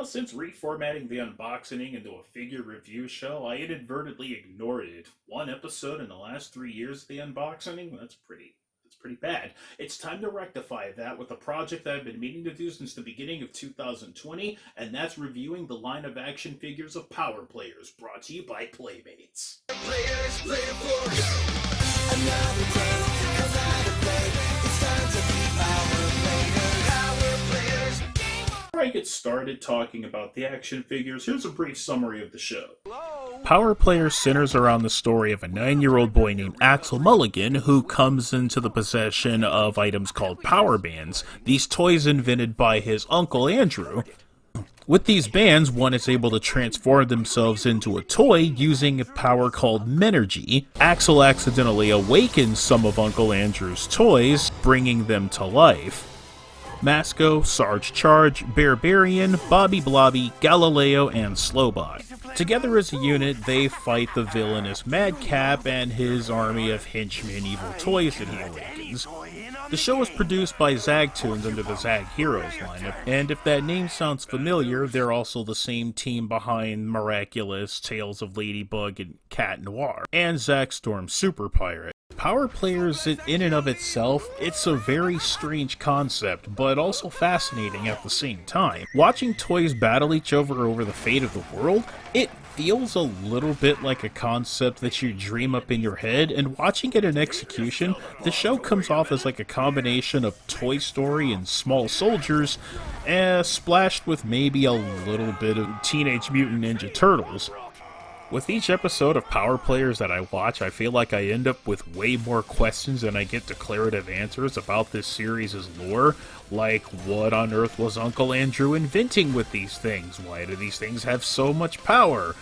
Since reformatting the unboxing into a figure review show, I inadvertently ignored it. One episode in the last 3 years of the unboxing? That's pretty bad. It's time to rectify that with a project that I've been meaning to do since the beginning of 2020, and that's reviewing the line of action figures of Power Players, brought to you by Playmates. Players, play for another day, cause I to play. It's time to be Power Players. Before I get started talking about the action figures, here's a brief summary of the show. Power Players centers around the story of a 9-year-old boy named Axel Mulligan who comes into the possession of items called power bands, these toys invented by his uncle Andrew. With these bands, one is able to transform themselves into a toy using a power called Menergy. Axel accidentally awakens some of Uncle Andrew's toys, bringing them to life. Masko, Sarge Charge, Barbarian, Bobby Blobby, Galileo, and Slowbot. Together as a unit, they fight the villainous Madcap and his army of henchmen evil toys that he awakens. The show is produced by Zag Tunes under the Zag Heroes lineup, and if that name sounds familiar, they're also the same team behind Miraculous, Tales of Ladybug, and Cat Noir, and Zack Storm Super Pirate. Power Players in and of itself, it's a very strange concept, but also fascinating at the same time. Watching toys battle each other over the fate of the world, it feels a little bit like a concept that you dream up in your head, and watching it in execution, the show comes off as like a combination of Toy Story and Small Soldiers, splashed with maybe a little bit of Teenage Mutant Ninja Turtles. With each episode of Power Players that I watch, I feel like I end up with way more questions than I get declarative answers about this series' lore. Like, what on earth was Uncle Andrew inventing with these things? Why do these things have so much power?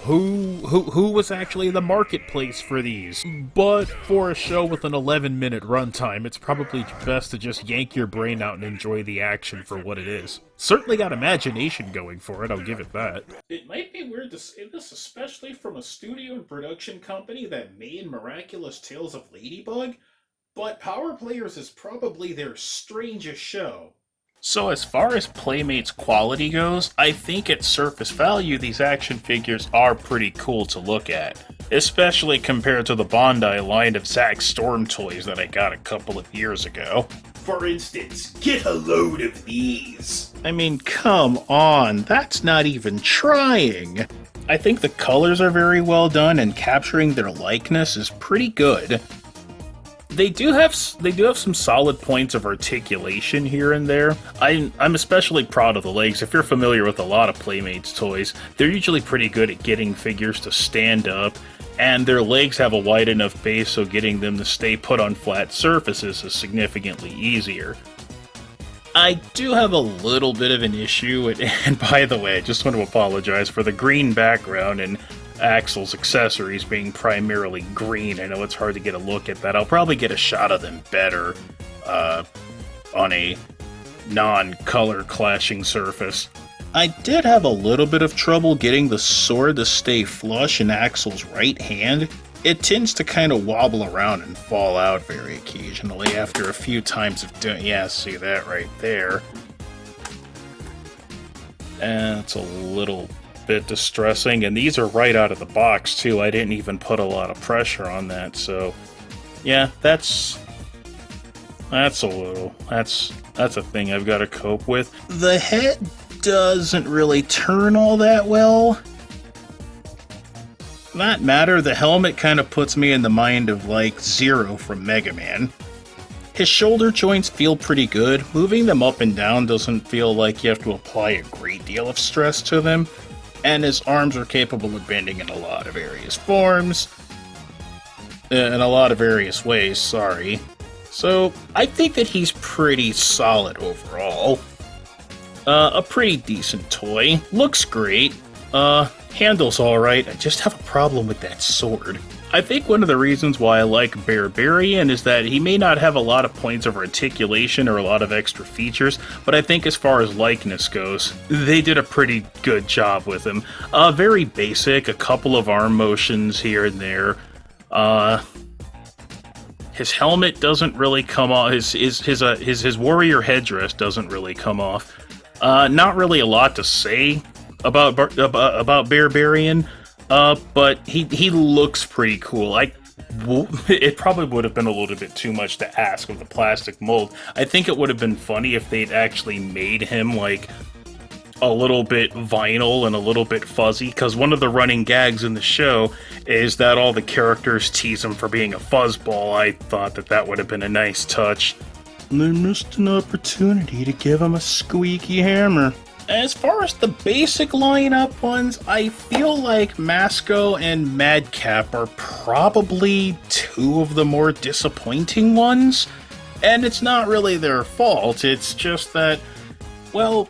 Who was actually the marketplace for these? But for a show with an 11-minute runtime, it's probably best to just yank your brain out and enjoy the action for what it is. Certainly got imagination going for it, I'll give it that. It might be weird to say this, especially from a studio and production company that made Miraculous Tales of Ladybug, but Power Players is probably their strangest show. So as far as Playmates quality goes, I think at surface value these action figures are pretty cool to look at, especially compared to the Bondi line of Zack Storm toys that I got a couple of years ago. For instance, get a load of these. I mean, come on, that's not even trying. I think the colors are very well done and capturing their likeness is pretty good. They do have some solid points of articulation here and there. I'm especially proud of the legs. If you're familiar with a lot of Playmates toys, they're usually pretty good at getting figures to stand up, and their legs have a wide enough base so getting them to stay put on flat surfaces is significantly easier. I do have a little bit of an issue, and by the way, I just want to apologize for the green background and Axel's accessories being primarily green. I know it's hard to get a look at that. I'll probably get a shot of them better on a non-color clashing surface. I did have a little bit of trouble getting the sword to stay flush in Axel's right hand. It tends to kind of wobble around and fall out very occasionally after a few times of doing... Yeah, see that right there. And it's a little bit distressing, and these are right out of the box too. I didn't even put a lot of pressure on that, so yeah, that's a thing I've got to cope with. The head doesn't really turn all that well. That matter, the helmet kind of puts me in the mind of like Zero from Mega Man. His shoulder joints feel pretty good. Moving them up and down doesn't feel like you have to apply a great deal of stress to them. And his arms are capable of bending in a lot of various forms. In a lot of various ways, sorry. So, I think that he's pretty solid overall. A pretty decent toy. Looks great. Handles alright. I just have a problem with that sword. I think one of the reasons why I like Barbarian is that he may not have a lot of points of articulation or a lot of extra features, but I think as far as likeness goes, they did a pretty good job with him. Very basic, a couple of arm motions here and there. His helmet doesn't really come off, his warrior headdress doesn't really come off. Not really a lot to say about Barbarian, but he looks pretty cool. It probably would have been a little bit too much to ask of the plastic mold. I think it would have been funny if they'd actually made him like a little bit vinyl and a little bit fuzzy, because one of the running gags in the show is that all the characters tease him for being a fuzzball. I thought that would have been a nice touch. They missed an opportunity to give him a squeaky hammer. As far as the basic lineup ones, I feel like Masko and Madcap are probably two of the more disappointing ones. And it's not really their fault, it's just that, well,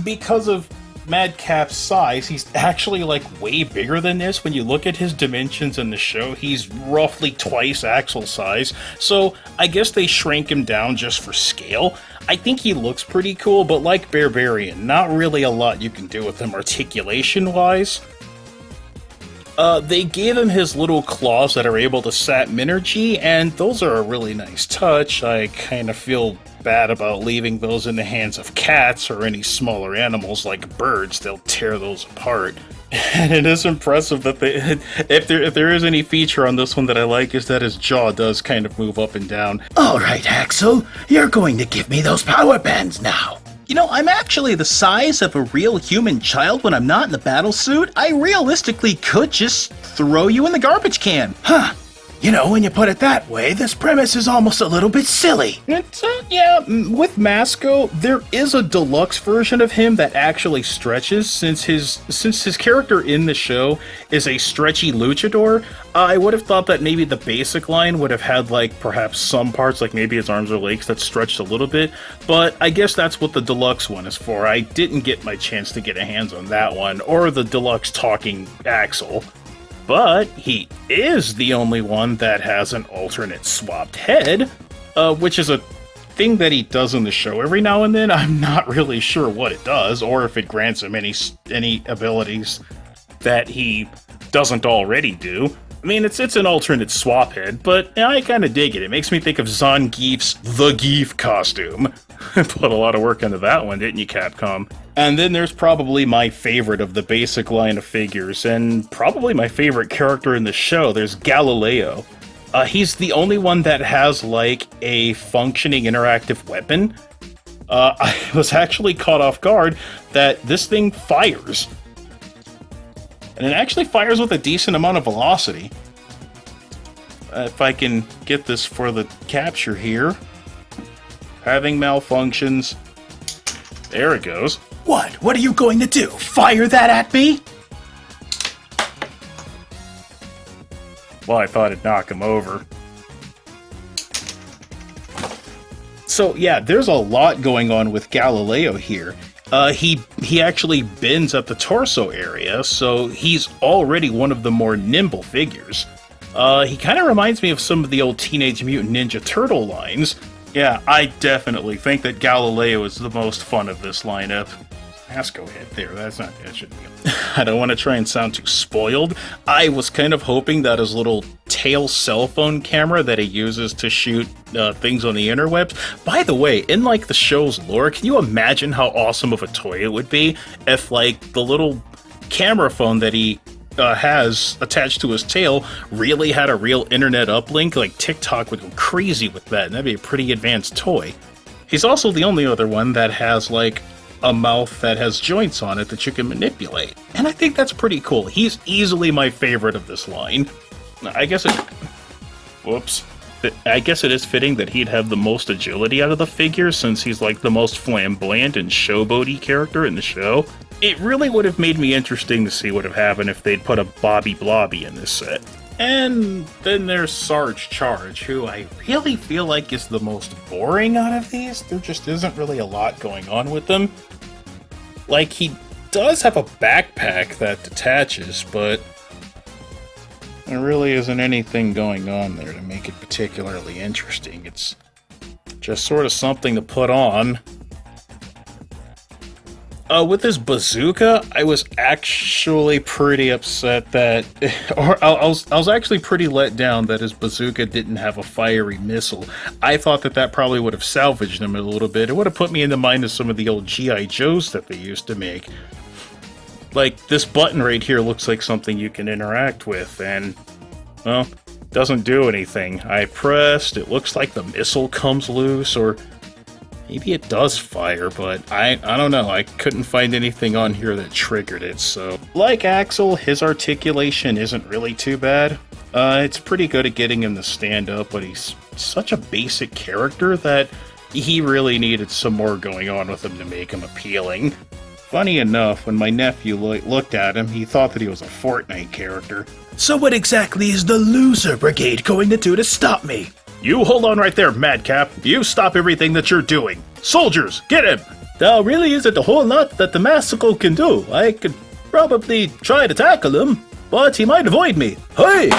because of Madcap's size, he's actually like way bigger than this. When you look at his dimensions in the show, he's roughly twice Axel's size, so I guess they shrank him down just for scale. I think he looks pretty cool, but like Barbarian, not really a lot you can do with him articulation-wise. They gave him his little claws that are able to sap Minergy, and those are a really nice touch. I kind of feel bad about leaving those in the hands of cats or any smaller animals like birds. They'll tear those apart. And it is impressive that if there is any feature on this one that I like, is that his jaw does kind of move up and down. Alright, Axel, you're going to give me those power bands now. You know, I'm actually the size of a real human child when I'm not in the battle suit. I realistically could just throw you in the garbage can. Huh. You know, when you put it that way, this premise is almost a little bit silly. Yeah, with Masko, there is a deluxe version of him that actually stretches, since his character in the show is a stretchy luchador. I would have thought that maybe the basic line would have had, like, perhaps some parts, like maybe his arms or legs, that stretched a little bit, but I guess that's what the deluxe one is for. I didn't get my chance to get a hands on that one, or the deluxe talking Axel. But he is the only one that has an alternate swapped head, which is a thing that he does in the show every now and then. I'm not really sure what it does, or if it grants him any abilities that he doesn't already do. I mean, it's an alternate swap head, but I kind of dig it. It makes me think of Zangief's The Geef costume. Put a lot of work into that one, didn't you, Capcom? And then there's probably my favorite of the basic line of figures, and probably my favorite character in the show. There's Galileo. He's the only one that has, like, a functioning interactive weapon. I was actually caught off guard that this thing fires. And it actually fires with a decent amount of velocity. If I can get this for the capture here. Having malfunctions. There it goes. What are you going to do? Fire that at me? Well, I thought it'd knock him over. So, yeah, there's a lot going on with Galileo here. He actually bends at the torso area, so he's already one of the more nimble figures. He kind of reminds me of some of the old Teenage Mutant Ninja Turtle lines. Yeah, I definitely think that Galileo is the most fun of this lineup. Masko head there, that shouldn't be. I don't want to try and sound too spoiled. I was kind of hoping that his little tail cell phone camera that he uses to shoot things on the interwebs. By the way, in like the show's lore, can you imagine how awesome of a toy it would be if like the little camera phone that he has attached to his tail really had a real internet uplink? Like TikTok would go crazy with that, and that'd be a pretty advanced toy. He's also the only other one that has like a mouth that has joints on it that you can manipulate. And I think that's pretty cool. He's easily my favorite of this line. I guess it is fitting that he'd have the most agility out of the figure, since he's like the most flamboyant and showboaty character in the show. It really would have made me interesting to see what would have happened if they'd put a Bobby Blobby in this set. And then there's Sarge Charge, who I really feel like is the most boring out of these. There just isn't really a lot going on with them. Like, he does have a backpack that detaches, but there really isn't anything going on there to make it particularly interesting. It's just sort of something to put on. With his bazooka, I was actually pretty upset that, or I was actually pretty let down that his bazooka didn't have a fiery missile. I thought that probably would have salvaged him a little bit. It would have put me in the mind of some of the old G.I. Joes that they used to make. Like, this button right here looks like something you can interact with, and, well, doesn't do anything. I pressed, it looks like the missile comes loose, or maybe it does fire, but I don't know. I couldn't find anything on here that triggered it, so. Like Axel, his articulation isn't really too bad. It's pretty good at getting him to stand up, but he's such a basic character that he really needed some more going on with him to make him appealing. Funny enough, when my nephew looked at him, he thought that he was a Fortnite character. So what exactly is the Loser Brigade going to do to stop me? You hold on right there, Madcap. You stop everything that you're doing. Soldiers, get him! There really isn't a whole lot that the Masko can do. I could probably try to tackle him, but he might avoid me. Hey!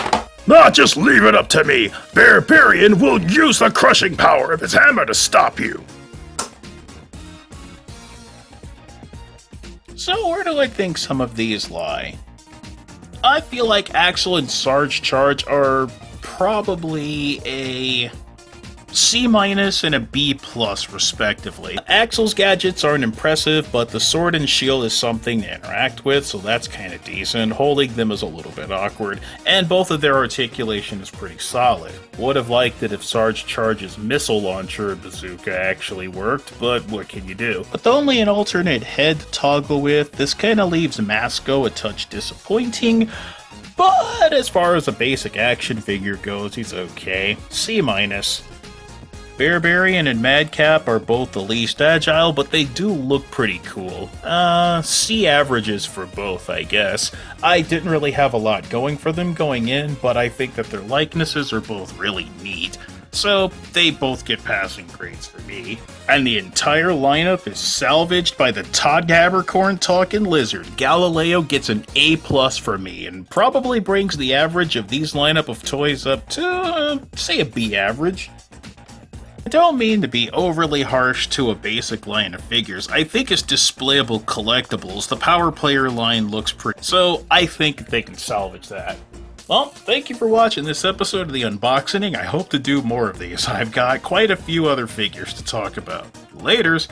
Nah, just leave it up to me. Barbarian will use the crushing power of his hammer to stop you. So where do I think some of these lie? I feel like Axel and Sarge Charge are probably a C- and a B+, respectively. Axel's gadgets aren't impressive, but the sword and shield is something to interact with, so that's kind of decent. Holding them is a little bit awkward, and both of their articulation is pretty solid. Would have liked it if Sarge Charge's missile launcher bazooka actually worked, but what can you do? With only an alternate head to toggle with, this kind of leaves Masko a touch disappointing. But as far as a basic action figure goes, he's okay. C-. Barbarian and Madcap are both the least agile, but they do look pretty cool. C averages for both, I guess. I didn't really have a lot going for them going in, but I think that their likenesses are both really neat. So they both get passing grades for me. And the entire lineup is salvaged by the Todd Habercorn talking lizard. Galileo gets an A+ for me, and probably brings the average of these lineup of toys up to, say, a B average. I don't mean to be overly harsh to a basic line of figures. I think as displayable collectibles, the Power Player line looks pretty, so I think they can salvage that. Well, thank you for watching this episode of the Unboxening. I hope to do more of these. I've got quite a few other figures to talk about. Laters!